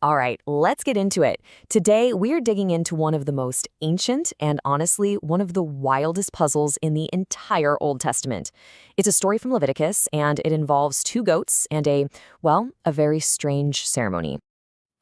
All right, let's get into it. Today, we're digging into one of the most ancient and honestly, one of the wildest puzzles in the entire Old Testament. It's a story from Leviticus, and it involves two goats and a very strange ceremony.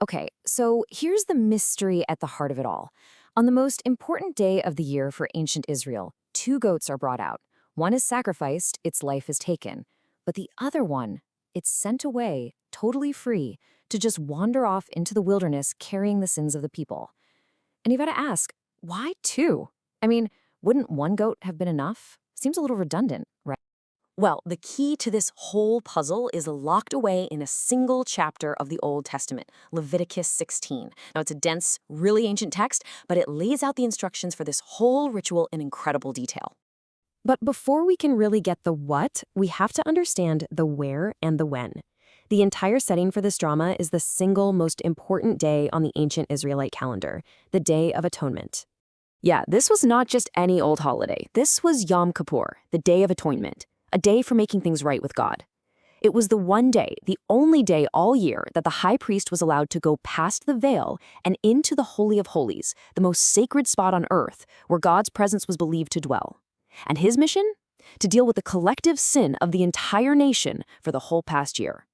Okay, so here's the mystery at the heart of it all. On the most important day of the year for ancient Israel, two goats are brought out. One is sacrificed, its life is taken. But the other one, it's sent away, totally free, to just wander off into the wilderness carrying the sins of the people. And you gotta ask, why two? I mean, wouldn't one goat have been enough? Seems a little redundant, right? Well, the key to this whole puzzle is locked away in a single chapter of the Old Testament, Leviticus 16. Now, it's a dense, really ancient text, but it lays out the instructions for this whole ritual in incredible detail. But before we can really get the what, we have to understand the where and the when. The entire setting for this drama is the single most important day on the ancient Israelite calendar, the Day of Atonement. Yeah, this was not just any old holiday. This was Yom Kippur, the Day of Atonement, a day for making things right with God. It was the one day, the only day all year, that the high priest was allowed to go past the veil and into the Holy of Holies, the most sacred spot on earth, where God's presence was believed to dwell. And his mission? To deal with the collective sin of the entire nation for the whole past year.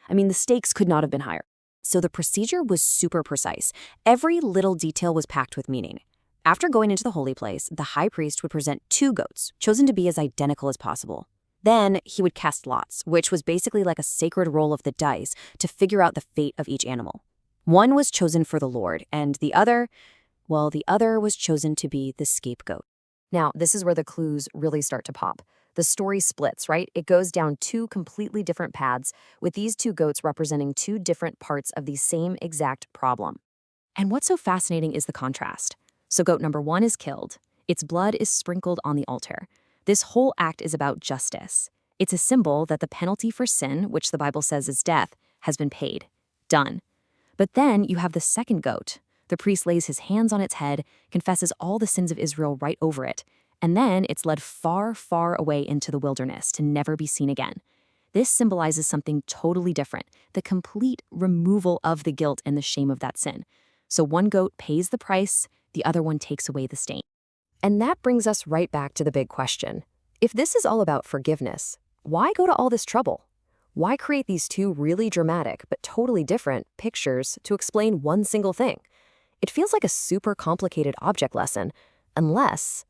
I mean, the stakes could not have been higher. So the procedure was super precise. Every little detail was packed with meaning. After going into the holy place, the high priest would present two goats, chosen to be as identical as possible. Then he would cast lots, which was basically like a sacred roll of the dice to figure out the fate of each animal. One was chosen for the Lord, and the other was chosen to be the scapegoat. Now, this is where the clues really start to pop. The story splits, right? It goes down two completely different paths, with these two goats representing two different parts of the same exact problem. And what's so fascinating is the contrast. So goat number one is killed. Its blood is sprinkled on the altar. This whole act is about justice. It's a symbol that the penalty for sin, which the Bible says is death, has been paid. Done. But then you have the second goat. The priest lays his hands on its head, confesses all the sins of Israel right over it, and then it's led far, far away into the wilderness to never be seen again. This symbolizes something totally different, the complete removal of the guilt and the shame of that sin. So one goat pays the price, the other one takes away the stain. And that brings us right back to the big question. If this is all about forgiveness, why go to all this trouble? Why create these two really dramatic but totally different pictures to explain one single thing? It feels like a super complicated object lesson, unless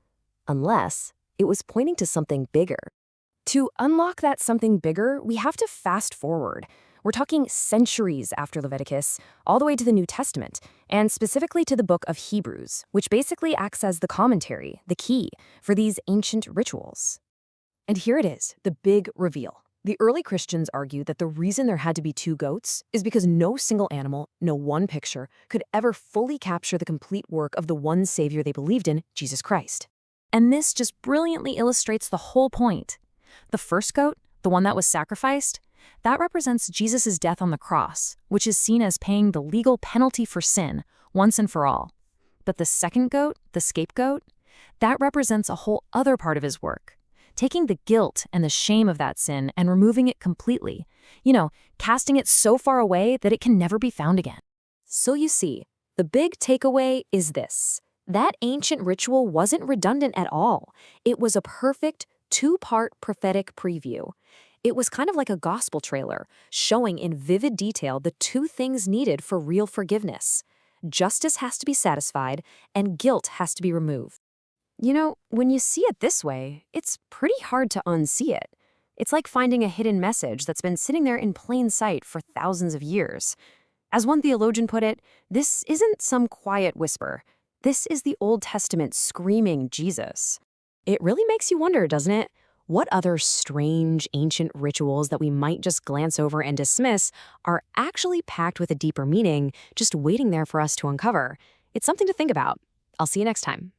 it was pointing to something bigger. To unlock that something bigger, we have to fast forward. We're talking centuries after Leviticus, all the way to the New Testament, and specifically to the book of Hebrews, which basically acts as the commentary, the key, for these ancient rituals. And here it is, the big reveal. The early Christians argued that the reason there had to be two goats is because no single animal, no one picture, could ever fully capture the complete work of the one Savior they believed in, Jesus Christ. And this just brilliantly illustrates the whole point. The first goat, the one that was sacrificed, that represents Jesus' death on the cross, which is seen as paying the legal penalty for sin, once and for all. But the second goat, the scapegoat, that represents a whole other part of his work. Taking the guilt and the shame of that sin and removing it completely. Casting it so far away that it can never be found again. So you see, the big takeaway is this. That ancient ritual wasn't redundant at all. It was a perfect two-part prophetic preview. It was kind of like a gospel trailer, showing in vivid detail the two things needed for real forgiveness. Justice has to be satisfied, and guilt has to be removed. When you see it this way, it's pretty hard to unsee it. It's like finding a hidden message that's been sitting there in plain sight for thousands of years. As one theologian put it, this isn't some quiet whisper. This is the Old Testament screaming Jesus. It really makes you wonder, doesn't it? What other strange ancient rituals that we might just glance over and dismiss are actually packed with a deeper meaning, just waiting there for us to uncover? It's something to think about. I'll see you next time.